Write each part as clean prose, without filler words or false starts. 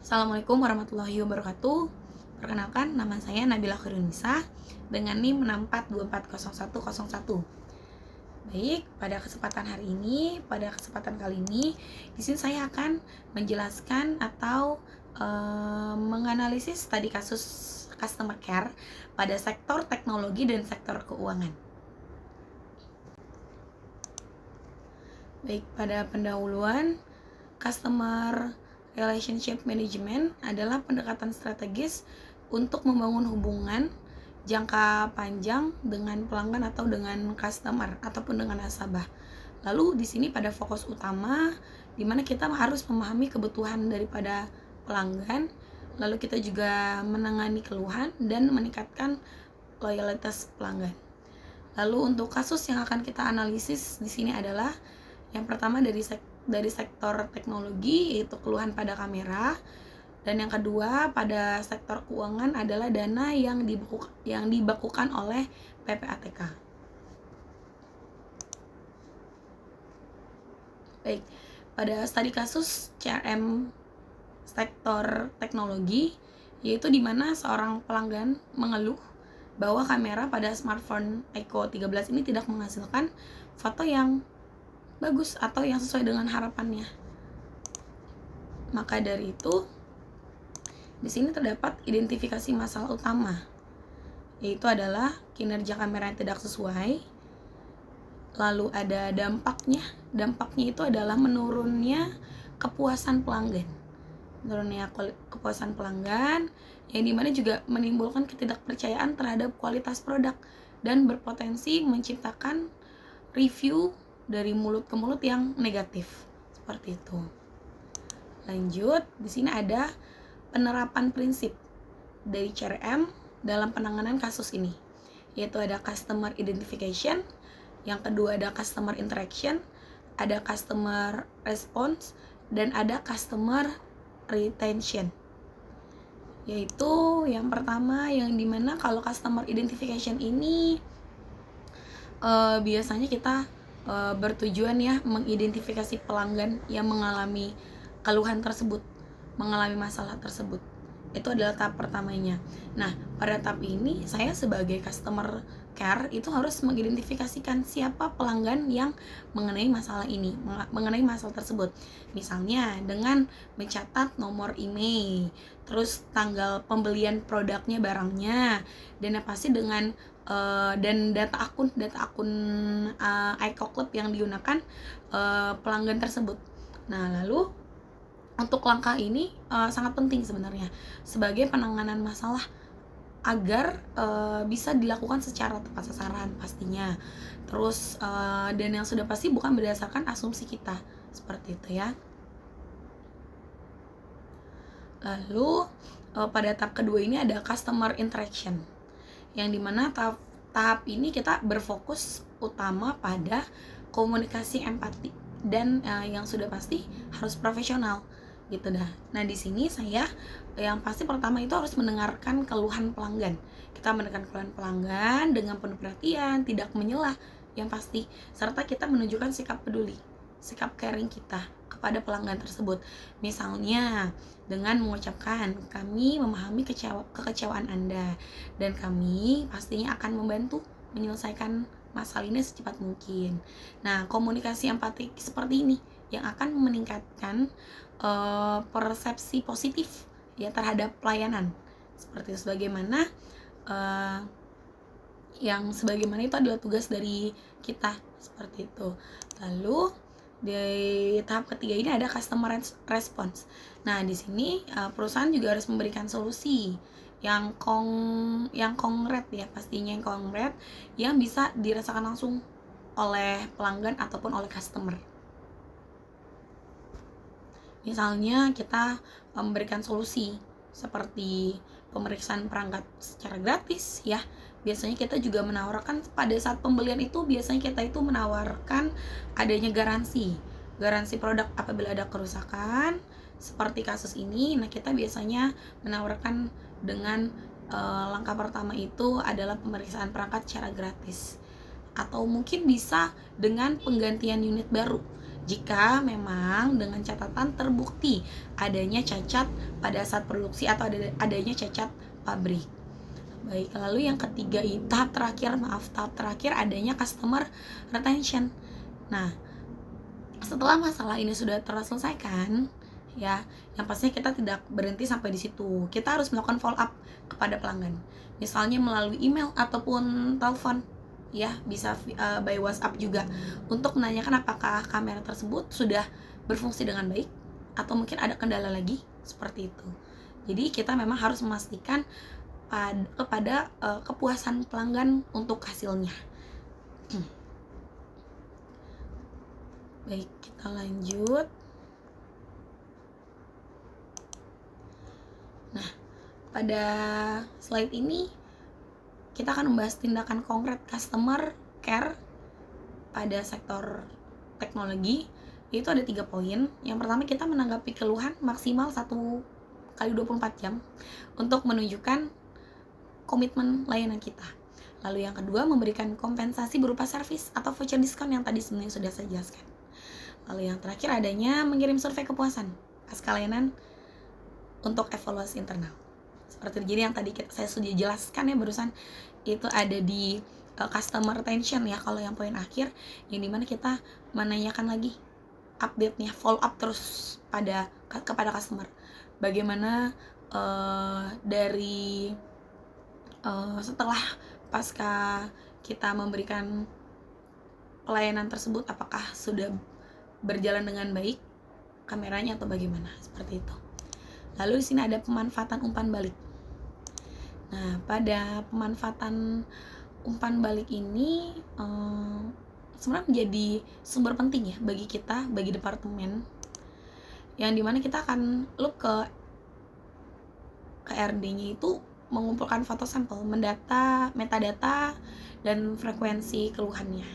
Assalamualaikum warahmatullahi wabarakatuh. Perkenalkan, nama saya Nabila Khairunnisa dengan NIM 64240101. Baik, pada kesempatan kali ini, di sini saya akan menjelaskan atau menganalisis studi kasus customer care pada sektor teknologi dan sektor keuangan. Baik, pada pendahuluan, customer relationship management adalah pendekatan strategis untuk membangun hubungan jangka panjang dengan pelanggan atau dengan customer ataupun dengan nasabah. Lalu di sini pada fokus utama di mana kita harus memahami kebutuhan daripada pelanggan, lalu kita juga menangani keluhan dan meningkatkan loyalitas pelanggan. Lalu untuk kasus yang akan kita analisis di sini adalah yang pertama dari sektor teknologi, yaitu keluhan pada kamera, dan yang kedua pada sektor keuangan adalah dana yang dibekukan oleh PPATK. Baik, pada studi kasus CRM sektor teknologi, yaitu di mana seorang pelanggan mengeluh bahwa kamera pada smartphone Echo 13 ini tidak menghasilkan foto yang bagus atau yang sesuai dengan harapannya. Maka dari itu, di sini terdapat identifikasi masalah utama, yaitu adalah kinerja kamera yang tidak sesuai. Lalu ada dampaknya itu adalah menurunnya kepuasan pelanggan. Yang dimana juga menimbulkan ketidakpercayaan terhadap kualitas produk dan berpotensi menciptakan review dari mulut ke mulut yang negatif, seperti itu. Lanjut, di sini ada penerapan prinsip dari CRM dalam penanganan kasus ini, yaitu ada customer identification, yang kedua ada customer interaction, ada customer response, dan ada customer retention. Yaitu yang pertama yang dimana kalau customer identification ini biasanya kita bertujuan ya mengidentifikasi pelanggan yang mengalami keluhan tersebut, mengalami masalah tersebut. Itu adalah tahap pertamanya. Nah, pada tahap ini saya sebagai customer care itu harus mengidentifikasikan siapa pelanggan yang mengenai masalah tersebut. Misalnya dengan mencatat nomor email, terus tanggal pembelian produknya, barangnya, dan yang pasti dengan dan data akun iCloud yang digunakan pelanggan tersebut. Nah, lalu untuk langkah ini sangat penting sebenarnya sebagai penanganan masalah agar bisa dilakukan secara tepat sasaran pastinya. Terus dan yang sudah pasti bukan berdasarkan asumsi kita, seperti itu ya. Lalu pada tahap kedua ini ada customer interaction, yang dimana tahap ini kita berfokus utama pada komunikasi empati dan yang sudah pasti harus profesional gitu dah. Nah, di sini saya yang pasti pertama itu harus mendengarkan keluhan pelanggan. Kita mendengarkan keluhan pelanggan dengan penuh perhatian, tidak menyela yang pasti, serta kita menunjukkan sikap peduli, sikap caring kita kepada pelanggan tersebut. Misalnya dengan mengucapkan, kami memahami kekecewaan Anda dan kami pastinya akan membantu menyelesaikan masalah ini secepat mungkin. Nah, komunikasi empatik seperti ini yang akan meningkatkan persepsi positif ya terhadap pelayanan. Seperti sebagaimana itu adalah tugas dari kita, seperti itu. Lalu di tahap ketiga ini ada customer response. Nah, di sini perusahaan juga harus memberikan solusi yang konkret ya, pastinya yang konkret yang bisa dirasakan langsung oleh pelanggan ataupun oleh customer. Misalnya kita memberikan solusi seperti pemeriksaan perangkat secara gratis ya. Biasanya kita juga menawarkan pada saat pembelian itu, biasanya kita itu menawarkan adanya garansi produk apabila ada kerusakan seperti kasus ini. Nah, kita biasanya menawarkan dengan langkah pertama itu adalah pemeriksaan perangkat secara gratis, atau mungkin bisa dengan penggantian unit baru jika memang dengan catatan terbukti adanya cacat pada saat produksi atau adanya cacat pabrik. Baik, lalu yang ketiga, tahap terakhir adanya customer retention. Nah, setelah masalah ini sudah terselesaikan, ya, yang pastinya kita tidak berhenti sampai di situ. Kita harus melakukan follow up kepada pelanggan, misalnya melalui email ataupun telepon, ya, bisa by WhatsApp juga, untuk menanyakan apakah kamera tersebut sudah berfungsi dengan baik atau mungkin ada kendala lagi, seperti itu. Jadi kita memang harus memastikan kepada kepuasan pelanggan untuk hasilnya. Baik, kita lanjut. Nah, pada slide ini kita akan membahas tindakan konkret customer care pada sektor teknologi, yaitu ada 3 poin. Yang pertama, kita menanggapi keluhan maksimal 1 kali 24 jam untuk menunjukkan komitmen layanan kita. Lalu yang kedua, memberikan kompensasi berupa servis atau voucher diskon yang tadi sebenarnya sudah saya jelaskan. Lalu yang terakhir, adanya mengirim survei kepuasan pasca layanan untuk evaluasi internal. Seperti jadi yang tadi saya sudah jelaskan ya barusan, itu ada di customer retention ya, kalau yang poin akhir, yang dimana kita menanyakan lagi update-nya, follow up terus kepada customer. Bagaimana dari setelah pasca kita memberikan pelayanan tersebut, apakah sudah berjalan dengan baik kameranya atau bagaimana, seperti itu. Lalu di sini ada pemanfaatan umpan balik. Nah, pada pemanfaatan umpan balik ini sebenarnya menjadi sumber penting ya bagi kita, bagi departemen, yang dimana kita akan look ke RD-nya itu mengumpulkan foto sampel, metadata, dan frekuensi keluhannya.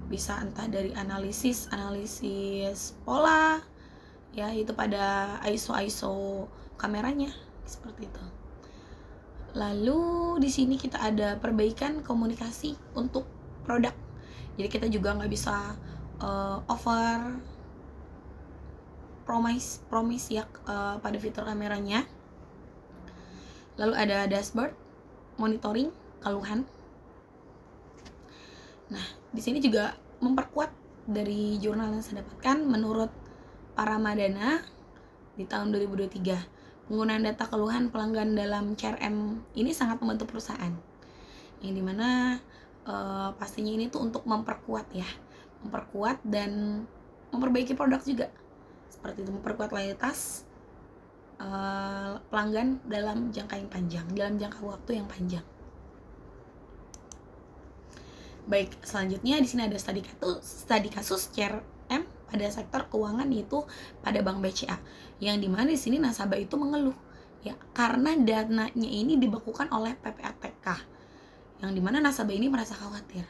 Bisa entah dari analisis pola, ya, itu pada ISO kameranya, seperti itu. Lalu di sini kita ada perbaikan komunikasi untuk produk. Jadi kita juga nggak bisa over promise ya pada fitur kameranya. Lalu ada dashboard, monitoring, keluhan. Nah, di sini juga memperkuat dari jurnal yang saya dapatkan, menurut Paramadana di tahun 2023, penggunaan data keluhan pelanggan dalam CRM ini sangat membantu perusahaan. Yang dimana pastinya ini tuh untuk memperkuat dan memperbaiki produk juga. Seperti itu, memperkuat loyalitas pelanggan dalam jangka waktu yang panjang. Baik, selanjutnya di sini ada studi kasus CRM pada sektor keuangan, yaitu pada Bank BCA, yang dimana di sini nasabah itu mengeluh ya karena dananya ini dibekukan oleh PPATK, yang dimana nasabah ini merasa khawatir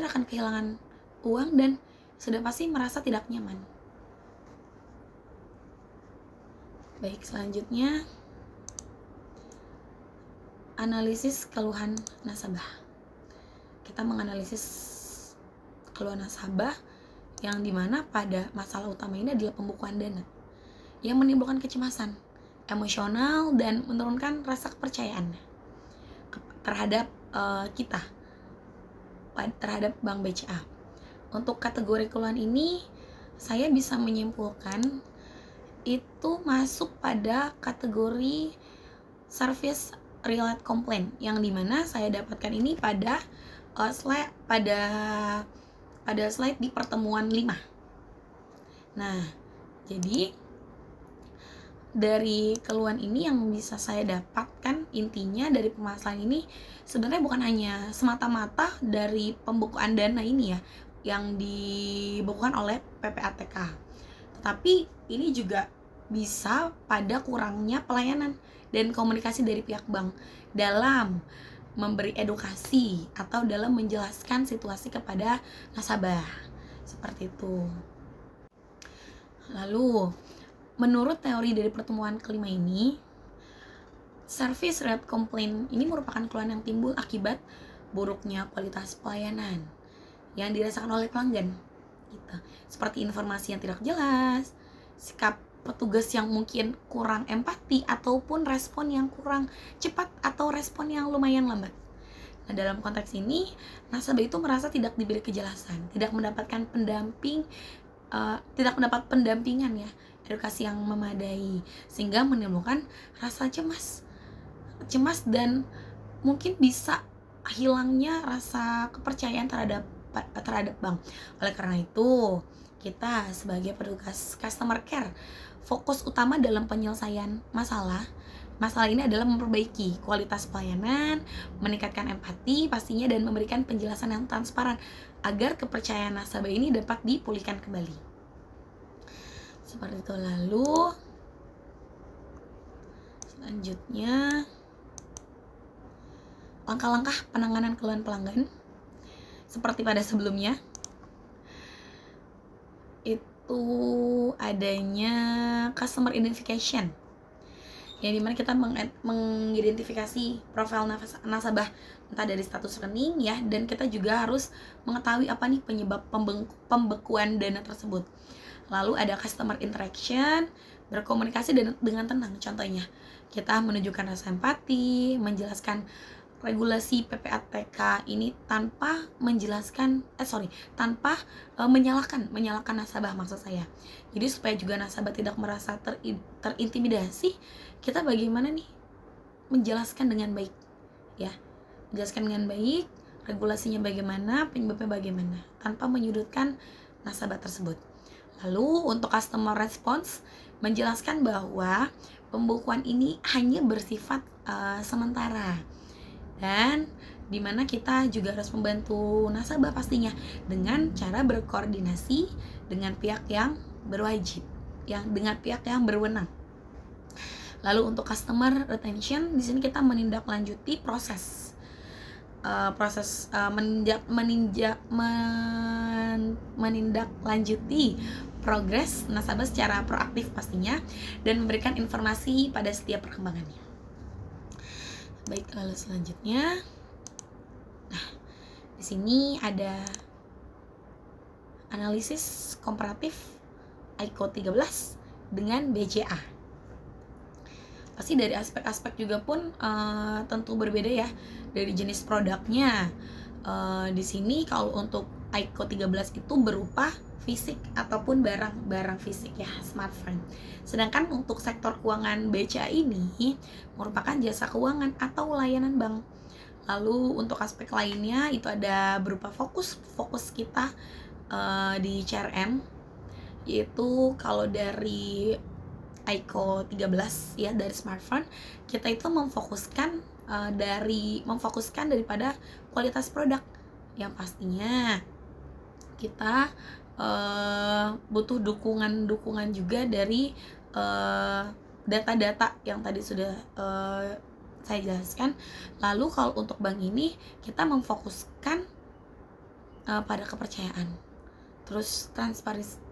akan kehilangan uang dan sudah pasti merasa tidak nyaman. Baik, selanjutnya analisis keluhan nasabah. Kita menganalisis keluhan nasabah yang dimana pada masalah utama ini adalah pembukuan dana yang menimbulkan kecemasan emosional dan menurunkan rasa kepercayaan terhadap kita, terhadap Bank BCA. Untuk kategori keluhan ini saya bisa menyimpulkan itu masuk pada kategori service related complaint, yang dimana saya dapatkan ini pada slide di pertemuan 5. Nah, jadi dari keluhan ini yang bisa saya dapatkan, intinya dari permasalahan ini sebenarnya bukan hanya semata-mata dari pembukuan dana ini ya, yang dibukukan oleh PPATK, tetapi ini juga bisa pada kurangnya pelayanan dan komunikasi dari pihak bank dalam memberi edukasi atau dalam menjelaskan situasi kepada nasabah, seperti itu. Lalu, menurut teori dari pertemuan kelima ini, service related complaint ini merupakan keluhan yang timbul akibat buruknya kualitas pelayanan yang dirasakan oleh pelanggan gitu. Seperti informasi yang tidak jelas, sikap petugas yang mungkin kurang empati, ataupun respon yang kurang cepat atau respon yang lumayan lambat. Nah, dalam konteks ini, nasabah itu merasa tidak diberi kejelasan, tidak mendapatkan tidak mendapat pendampingan ya, edukasi yang memadai, sehingga menimbulkan rasa cemas dan mungkin bisa hilangnya rasa kepercayaan terhadap bank. Oleh karena itu, kita sebagai petugas customer care fokus utama dalam penyelesaian masalah ini adalah memperbaiki kualitas pelayanan, meningkatkan empati pastinya, dan memberikan penjelasan yang transparan agar kepercayaan nasabah ini dapat dipulihkan kembali. Seperti itu. Lalu selanjutnya, langkah-langkah penanganan keluhan pelanggan seperti pada sebelumnya, itu adanya customer identification, yang dimana kita mengidentifikasi profil nasabah entah dari status rekening ya, dan kita juga harus mengetahui apa nih penyebab pembekuan dana tersebut. Lalu ada customer interaction, berkomunikasi dengan tenang. Contohnya, kita menunjukkan rasa empati, menjelaskan regulasi PPATK ini tanpa menyalahkan nasabah, maksud saya. Jadi supaya juga nasabah tidak merasa terintimidasi, kita bagaimana nih menjelaskan dengan baik ya. Menjelaskan dengan baik, regulasinya bagaimana, penyebabnya bagaimana, tanpa menyudutkan nasabah tersebut. Lalu untuk customer response, menjelaskan bahwa pembukuan ini hanya bersifat sementara, dan dimana kita juga harus membantu nasabah pastinya dengan cara berkoordinasi dengan pihak yang berwajib, dengan pihak yang berwenang. Lalu untuk customer retention, di sini kita menindaklanjuti menindaklanjuti progres nasabah secara proaktif pastinya, dan memberikan informasi pada setiap perkembangannya. Baik, lalu selanjutnya, nah di sini ada analisis komparatif ICO 13 dengan BCA. Pasti dari aspek-aspek juga pun tentu berbeda ya, dari jenis produknya. Di sini kalau untuk ICO 13 itu berupa fisik ataupun barang fisik ya, smartphone. Sedangkan untuk sektor keuangan BCA ini merupakan jasa keuangan atau layanan bank. Lalu untuk aspek lainnya itu ada berupa fokus kita di CRM, yaitu kalau dari ICO 13 ya, dari smartphone, kita itu memfokuskan daripada kualitas produk, yang pastinya kita butuh dukungan juga dari data-data yang tadi sudah saya jelaskan. Lalu kalau untuk bank ini kita memfokuskan pada kepercayaan, terus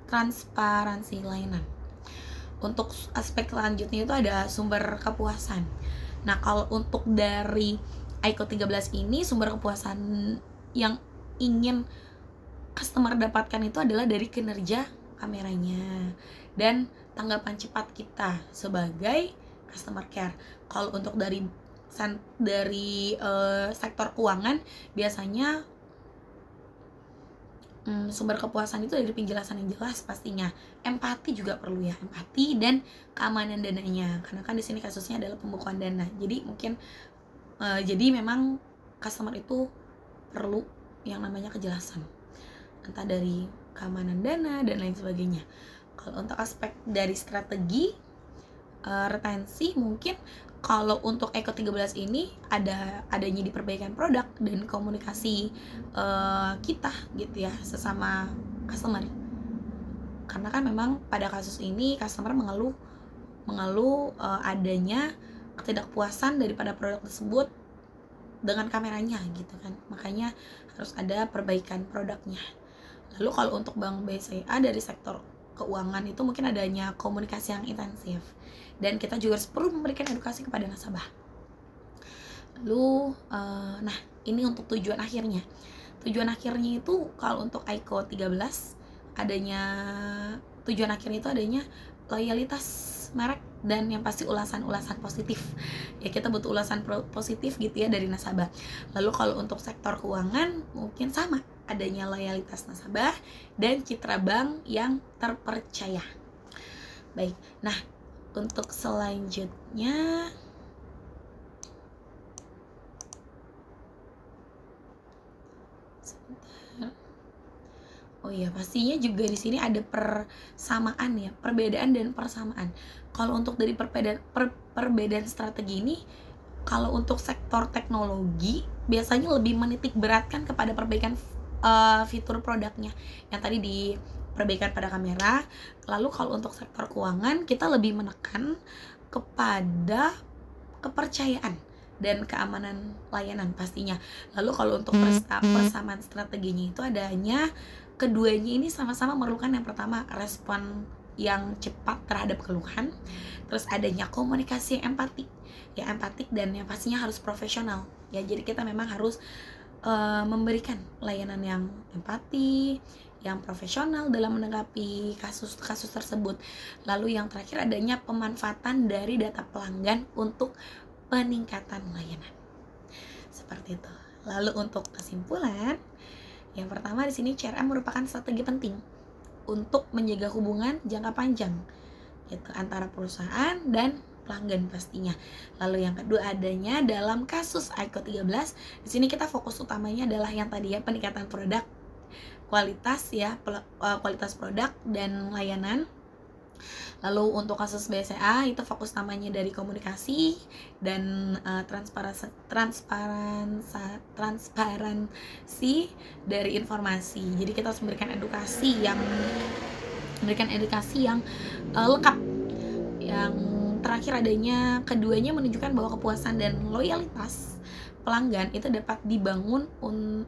transparansi layanan. Untuk aspek selanjutnya itu ada sumber kepuasan. Nah, kalau untuk dari ICO 13 ini, sumber kepuasan yang ingin customer dapatkan itu adalah dari kinerja kameranya dan tanggapan cepat kita sebagai customer care. Kalau untuk dari sektor keuangan, biasanya sumber kepuasan itu dari penjelasan yang jelas pastinya. Empati juga perlu ya, empati dan keamanan dananya, karena kan di sini kasusnya adalah pembukuan dana. Jadi mungkin jadi memang customer itu perlu yang namanya kejelasan, entah dari keamanan dana dan lain sebagainya. Kalau untuk aspek dari strategi retensi, mungkin kalau untuk ICO 13 ini adanya di perbaikan produk dan komunikasi kita gitu ya sesama customer. Karena kan memang pada kasus ini customer mengeluh adanya ketidakpuasan daripada produk tersebut dengan kameranya gitu kan. Makanya harus ada perbaikan produknya. Lalu kalau untuk Bank BCA dari sektor keuangan itu mungkin adanya komunikasi yang intensif, dan kita juga harus perlu memberikan edukasi kepada nasabah. Lalu ini untuk tujuan akhirnya itu kalau untuk ICO 13 adanya tujuan akhirnya itu adanya loyalitas merek dan yang pasti ulasan-ulasan positif. Ya kita butuh ulasan positif gitu ya dari nasabah. Lalu kalau untuk sektor keuangan mungkin sama, adanya loyalitas nasabah dan citra bank yang terpercaya. Baik, nah untuk selanjutnya oh iya, pastinya juga di sini ada persamaan ya, perbedaan dan persamaan. Kalau untuk dari perbedaan strategi ini, kalau untuk sektor teknologi biasanya lebih menitik beratkan kepada perbaikan fitur produknya yang tadi di perbaikan pada kamera. Lalu kalau untuk sektor keuangan kita lebih menekan kepada kepercayaan dan keamanan layanan pastinya. Lalu kalau untuk persamaan strateginya itu adanya keduanya ini sama-sama memerlukan yang pertama respon yang cepat terhadap keluhan, terus adanya komunikasi yang empatik dan yang pastinya harus profesional ya. Jadi kita memang harus memberikan layanan yang empati, yang profesional dalam menanggapi kasus-kasus tersebut. Lalu yang terakhir adanya pemanfaatan dari data pelanggan untuk peningkatan layanan. Seperti itu. Lalu untuk kesimpulan, yang pertama di sini CRM merupakan strategi penting untuk menjaga hubungan jangka panjang yaitu antara perusahaan dan pelanggan pastinya. Lalu yang kedua adanya dalam kasus ICO 13, di sini kita fokus utamanya adalah yang tadi ya, peningkatan produk, kualitas ya, kualitas produk dan layanan. Lalu untuk kasus BCA itu fokus utamanya dari komunikasi dan transparansi dari informasi. Jadi kita harus memberikan edukasi yang lengkap. Yang terakhir adanya keduanya menunjukkan bahwa kepuasan dan loyalitas pelanggan itu dapat dibangun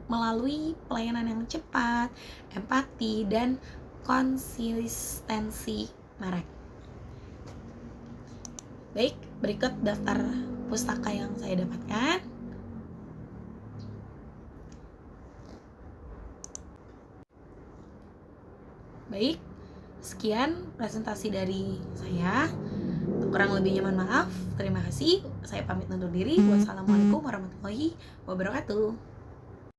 melalui pelayanan yang cepat, empati dan konsistensi merek. Baik, berikut daftar pustaka yang saya dapatkan. Baik, sekian presentasi dari saya. Kurang lebihnya mohon maaf. Terima kasih. Saya pamit undur diri. Wassalamualaikum warahmatullahi wabarakatuh.